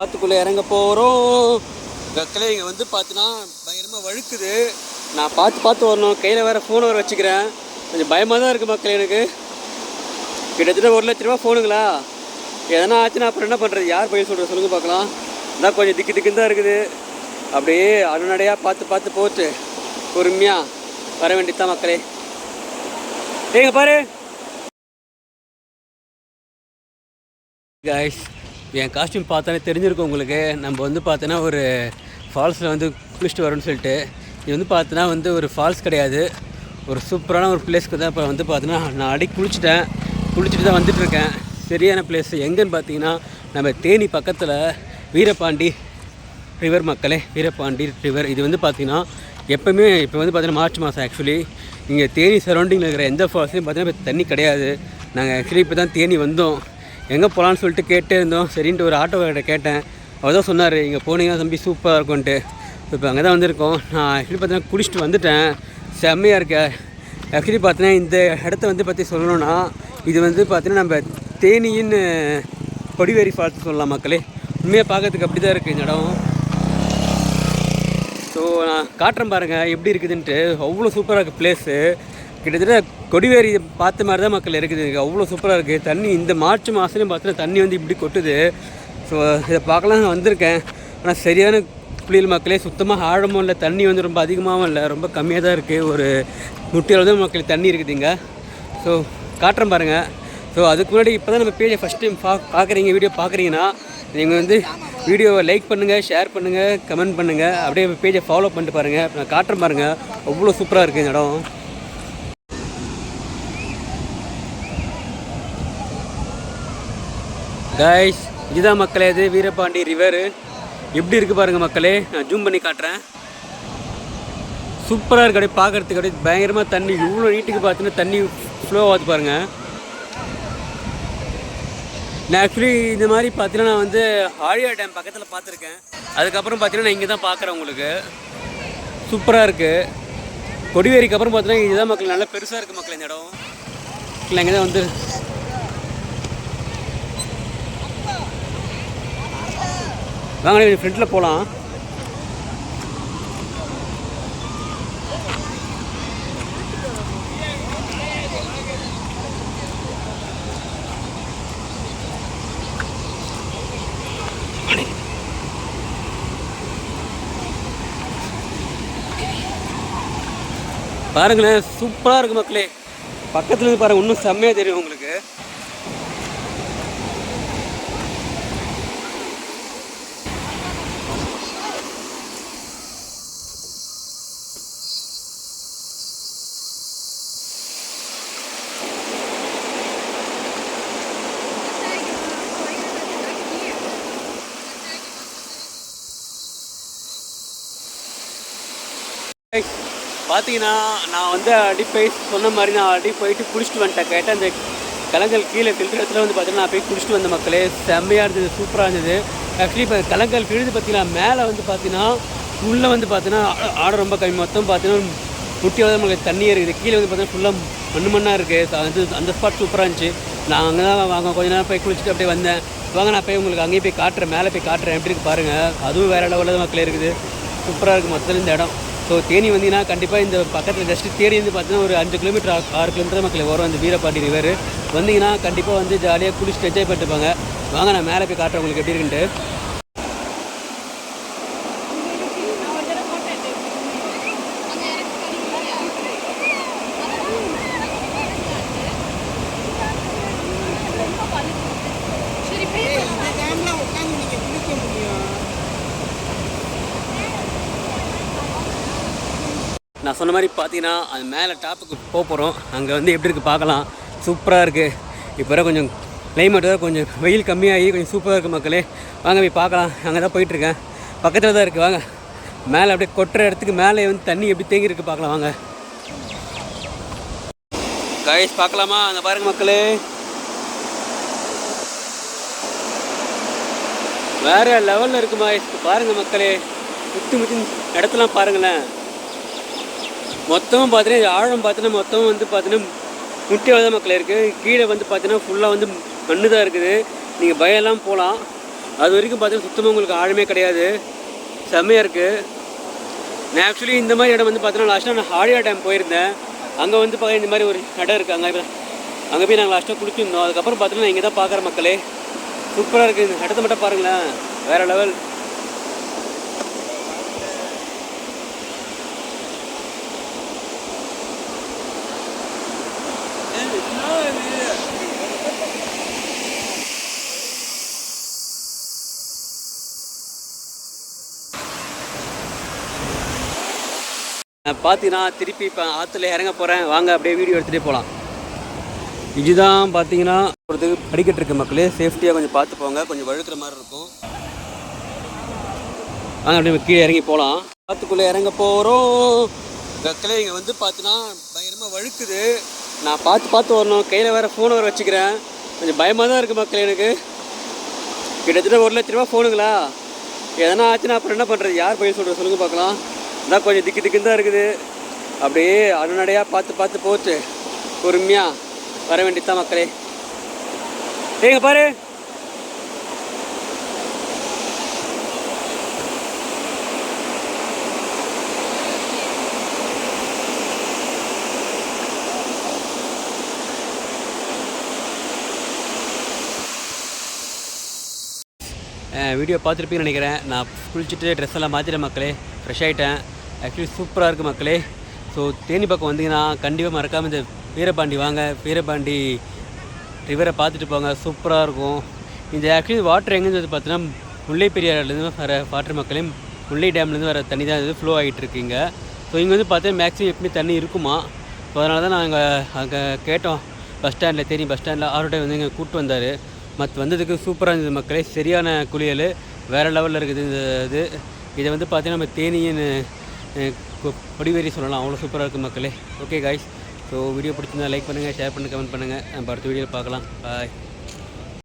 ஆற்றுக்குள்ளே இறங்க போகிறோம். மக்களே இங்கே வந்து பார்த்தீங்கன்னா பயங்கரமாக வழுக்குது. நான் பார்த்து வரணும். கையில் வேறு ஃபோனை வேறு வச்சுக்கிறேன். கொஞ்சம் பயமாக தான் இருக்குது மக்களே. எனக்கு கிட்டத்தட்ட 1 லட்ச ரூபா ஃபோனுங்களா. எதனா ஆச்சுன்னா அப்புறம் என்ன பண்ணுறது? யார் பையன் சொல்கிறது சொல்லுங்கள் பார்க்கலாம். அதான் கொஞ்சம் திக்குன்னு தான் இருக்குது. அப்படியே அனுநடையாக பார்த்து போட்டு பொறுமையாக வர வேண்டியதுதான் மக்களே. ஏங்க பாரு கைஸ், என் காஸ்டியூம் பார்த்தாலே தெரிஞ்சிருக்கும் உங்களுக்கு. நம்ம வந்து பார்த்தோன்னா ஒரு ஃபால்ஸில் வந்து குளிச்சுட்டு வரோன்னு சொல்லிட்டு. இது வந்து பார்த்தோன்னா வந்து ஒரு ஃபால்ஸ் கிடையாது, ஒரு சூப்பரான ஒரு பிளேஸ்க்கு தான். இப்போ வந்து பார்த்தோன்னா நான் குளிச்சுட்டு தான் வந்துட்டுருக்கேன். சரியான பிளேஸ் எங்கேன்னு பார்த்தீங்கன்னா நம்ம தேனி பக்கத்தில் வீரபாண்டி ரிவர் மக்களே. வீரபாண்டி ரிவர் இது வந்து பார்த்திங்கன்னா எப்போவுமே இப்போ வந்து பார்த்தீங்கன்னா மார்ச் மாதம் ஆக்சுவலி இங்கே தேனி சரௌண்டிங்கில் இருக்கிற எந்த ஃபால்ஸ்லையும் பார்த்தீங்கன்னா இப்போ தண்ணி கிடையாது. நாங்கள் ஆக்சுவலி இப்போ தான் தேனி வந்தோம். எங்கே போகலான்னு சொல்லிட்டு கேட்டே இருந்தோம். சரின்ட்டு ஒரு ஆட்டோக்கிட்ட கேட்டேன். அவர் தான் சொன்னார், இங்கே போனீங்கன்னா தம்பி சூப்பராக இருக்கும்ன்ட்டு. இப்போ அங்கே தான் வந்திருக்கோம். நான் ஆக்சுவலி பார்த்தீங்கன்னா குளிச்சுட்டு வந்துட்டேன். செம்மையாக இருக்க. ஆக்சுவலி பார்த்தீங்கன்னா இந்த இடத்த வந்து பற்றி சொல்லணும்னா இது வந்து பார்த்தீங்கன்னா நம்ம தேனின்னு கொடிவேரி ஃபால்ஸ் சொல்லலாம் மக்களே. உண்மையாக பார்க்கறதுக்கு அப்படி தான் இருக்குது இந்த இடம். ஸோ நான் காட்டுறேன் பாருங்கள் எப்படி இருக்குதுன்ட்டு. அவ்வளோ சூப்பராக இருக்குது பிளேஸு. கிட்டத்தட்ட கொடிவேரி பார்த்த மாதிரி தான் மக்கள் இருக்குது. அவ்வளோ சூப்பராக இருக்குது. தண்ணி இந்த மார்ச் மாதத்துலையும் பார்த்தீங்கன்னா தண்ணி வந்து இப்படி கொட்டுது. ஸோ இதை பார்க்கலாம் நான் வந்திருக்கேன். ஆனால் சரியான குளியல் மக்களே. சுத்தமாக ஆழமும் இல்லை, தண்ணி வந்து ரொம்ப அதிகமாகவும் இல்லை, ரொம்ப கம்மியாக தான் இருக்குது. ஒரு முட்டியில் தான் மக்கள் தண்ணி இருக்குதுங்க. ஸோ காட்டுறேன் பாருங்கள். ஸோ அதுக்கு முன்னாடி இப்போ தான் நம்ம பேஜை ஃபஸ்ட் டைம் பார்க்குறீங்க, வீடியோ பார்க்குறீங்கன்னா நீங்கள் வந்து வீடியோவை லைக் பண்ணுங்கள், ஷேர் பண்ணுங்கள், கமெண்ட் பண்ணுங்கள். அப்படியே பேஜை ஃபாலோ பண்ணிட்டு பாருங்கள். நான் காட்டுறேன் பாருங்கள். அவ்வளோ சூப்பராக இருக்குது இந்த இடம். கைஸ் இதுதான் மக்களே, இது வீரபாண்டி ரிவர். எப்படி இருக்குது பாருங்கள் மக்களே. நான் ஜூம் பண்ணி காட்டுறேன். சூப்பராக இருக்குது. அப்படியே பார்க்குறதுக்கு அப்படியே பயங்கரமாக தண்ணி இவ்வளோ நீட்டுக்கு பார்த்தீங்கன்னா தண்ணி ஃப்ளோ ஆகுது பாருங்கள். நான் ஆக்சுவலி இந்த மாதிரி பார்த்தீங்கன்னா நான் வந்து ஆழியார் டேம் பக்கத்தில் பார்த்துருக்கேன். அதுக்கப்புறம் பார்த்தீங்கன்னா நான் இங்கே தான் பார்க்குறேன். உங்களுக்கு சூப்பராக இருக்குது. கொடிவேரிக்கு அப்புறம் பார்த்தீங்கன்னா இதுதான் மக்கள் நல்லா பெருசாக இருக்குது மக்கள் இந்த இடம். இல்லை இங்கே தான் வந்து வாங்க கொஞ்சம் ஃப்ரெண்டில் போகலாம். பாருங்களேன் சூப்பராக இருக்குது மக்களே. பக்கத்தில் இருந்து பாருங்கள், இன்னும் செம்மையாக தெரியும் உங்களுக்கு. பார்த்தீங்கன்னா நான் வந்து போய் சொன்ன மாதிரி நான் போயிட்டு குளிச்சுட்டு வந்துட்டேன். கேட்டேன் அந்த கலங்கல் கீழே கிழக்கு இடத்துல வந்து பார்த்தீங்கன்னா நான் போய் குளிச்சுட்டு வந்த மக்களே. செம்மையாக இருந்தது, சூப்பராக இருந்தது. ஆக்சுவலி இப்போ கலங்கல் கிழது பார்த்தீங்கன்னா மேலே வந்து பார்த்தீங்கன்னா உள்ளே வந்து பார்த்தீங்கன்னா ஆடம் ரொம்ப கம்மி. மொத்தம் பார்த்தீங்கன்னா முட்டியோட நம்மளுக்கு தண்ணியே இருக்குது. கீழே வந்து பார்த்தீங்கன்னா ஃபுல்லாக மண்ணாக இருக்குது. அது அந்த ஸ்பாட் சூப்பராக இருந்துச்சு. நான் அங்கே தான் வாங்க கொஞ்ச நேரம் போய் குளிச்சுட்டு அப்படியே வந்தேன். வாங்க நான் போய் உங்களுக்கு அங்கேயே போய் காட்டுறேன், மேலே போய் காட்டுறேன் எப்படி இருக்குது பாருங்கள். அதுவும் வேறு லெவலில் தான் மக்களே இருக்குது. சூப்பராக இருக்குது மொத்தத்தில் இந்த இடம். ஸோ தேனி வந்தீங்கன்னா கண்டிப்பாக இந்த பக்கத்தில் ஜஸ்ட்டு தேனி வந்து பார்த்தீங்கன்னா ஒரு 5 கிலோமீட்டர் 6 கிலோமீட்டர் மக்கள் வரும் அந்த வீரபாண்டி ரிவர். வந்தீங்கன்னா கண்டிப்பாக வந்து ஜாலியாக குளிச்சுட்டு என்ஜாய் பண்ணிட்டுப்பாங்க. வாங்க நான் மேலே போய் காட்டுறேன் உங்களுக்கு எப்படி இருக்குன்ட்டு. நான் சொன்ன மாதிரி பார்த்தீங்கன்னா அது மேலே டாப்புக்கு போக போகிறோம். அங்கே வந்து எப்படி இருக்குது பார்க்கலாம். சூப்பராக இருக்குது. இப்போ கொஞ்சம் கிளைமேட் தான் கொஞ்சம் வெயில் கம்மியாகி கொஞ்சம் சூப்பராக இருக்குது மக்களே. வாங்க போய் பார்க்கலாம். அங்கே தான் போயிட்டுருக்கேன். பக்கத்தில் தான் இருக்குது. வாங்க மேலே அப்படியே கொட்டுற இடத்துக்கு மேலே வந்து தண்ணி எப்படி தேங்கி இருக்குது பார்க்கலாம். வாங்க கைஸ் பார்க்கலாமா? அங்கே பாருங்கள் மக்களே, வேறு லெவலில் இருக்குமா பாருங்கள் மக்களே. முத்தி இடத்துலாம் பாருங்களேன். மொத்தமாக பார்த்தீங்கன்னா ஆழம் பார்த்தீங்கன்னா மொத்தம் வந்து பார்த்தீங்கன்னா முட்டியோட தான் மக்கள் இருக்குது. கீழே வந்து பார்த்தீங்கன்னா ஃபுல்லாக வந்து மண்ணு தான் இருக்குது. நீங்கள் பயம்லாம் போகலாம். அது வரைக்கும் பார்த்தீங்கன்னா சுத்தமாக உங்களுக்கு ஆழமே கிடையாது, செம்மையாக இருக்குது. நான் ஆக்சுவலி இந்த மாதிரி இடம் வந்து பார்த்தீங்கன்னா லாஸ்ட்டாக நான் ஆழியா டேம் போயிருந்தேன். அங்கே வந்து பார்க்க இந்த மாதிரி ஒரு இடம் இருக்குது. அங்கே போய் நாங்கள் லாஸ்ட்டாக குளிச்சிருந்தோம். அதுக்கப்புறம் பார்த்தீங்கன்னா இங்கே தான் பார்க்குற மக்களே, சூப்பராக இருக்குது. இந்த இடத்த மட்டும் பாருங்களேன், வேறு லெவல். பார்த்தீங்கன்னா திருப்பி இப்போ ஆற்றுல இறங்க போகிறேன், வாங்க அப்படியே வீடியோ எடுத்துகிட்டே போகலாம். இதுதான் பார்த்தீங்கன்னா ஒரு படிக்கட்டு இருக்குது மக்களே, சேஃப்டியாக கொஞ்சம் பார்த்து போங்க, கொஞ்சம் வழுக்கிற மாதிரி இருக்கும். வாங்க அப்படியே கீழே இறங்கி போகலாம். ஆற்றுக்குள்ளே இறங்க போகிறோம் மக்களே. இங்கே வந்து பார்த்தீங்கன்னா பயங்கரமாக வழுக்குது, நான் பார்த்து வரணும். கையில் வேறு ஃபோனை வேறு வச்சுக்கிறேன், கொஞ்சம் பயமாக தான் இருக்குது மக்களே. எனக்கு கிட்டத்தட்ட 1 லட்ச ரூபா ஃபோனுங்களா, எதனா ஆச்சுன்னா அப்புறம் என்ன பண்ணுறது, யார் பையன் சொல்கிறது சொல்லுங்கள் பார்க்கலாம். அதான் கொஞ்சம் திக்குன்னு தான் இருக்குது. அப்படியே அடநடையாக பார்த்து போச்சு, பொறுமையாக வர வேண்டியதுதான் மக்களே. ஏங்க பாரு, வீடியோ பார்த்துருப்பீங்கன்னு நினைக்கிறேன். நான் குளிச்சுட்டு ட்ரெஸ் எல்லாம் மாற்றிட்டேன் மக்களே, ஃப்ரெஷ் ஆகிட்டேன். ஆக்சுவலி சூப்பராக இருக்குது மக்களே. ஸோ தேனி பக்கம் வந்தீங்கன்னா கண்டிப்பாக மறக்காமல் இந்த வீரபாண்டி வாங்க, வீரபாண்டி ரிவரை பார்த்துட்டு போங்க, சூப்பராக இருக்கும். இந்த ஆக்சுவலி வாட்டர் எங்கேருந்து பார்த்தீங்கன்னா முல்லை பெரியாறுலேருந்து வர வாட்டர் மக்களே, முல்லை டேம்லேருந்து வர தண்ணி தான் இது ஃப்ளோ ஆகிட்டு இருக்குங்க. ஸோ இங்கே வந்து பார்த்தீங்கன்னா மேக்ஸிமம் எப்பவுமே தண்ணி இருக்குமா. ஸோ அதனால தான் நாங்கள் அங்கே கேட்டோம் பஸ் ஸ்டாண்டில், தேனி பஸ் ஸ்டாண்டில் ஆரோட்டை வந்து இங்கே கூப்பிட்டு வந்தார். வந்ததுக்கு சூப்பராக இருந்தது மக்களே, சரியான குளியல், வேறு லெவலில் இருக்குது இந்த இதை வந்து பார்த்தீங்கன்னா நம்ம தேனின்னு கொடிவேரி சொல்லலாம், அவ்வளோ சூப்பராக இருக்குது மக்களே. ஓகே காய்ஸ், ஸோ வீடியோ பிடிச்சிருந்தா லைக் பண்ணுங்கள், ஷேர் பண்ணுங்கள், கமெண்ட் பண்ணுங்கள். நம்ம அடுத்த வீடியோவில் பார்க்கலாம். பாய்.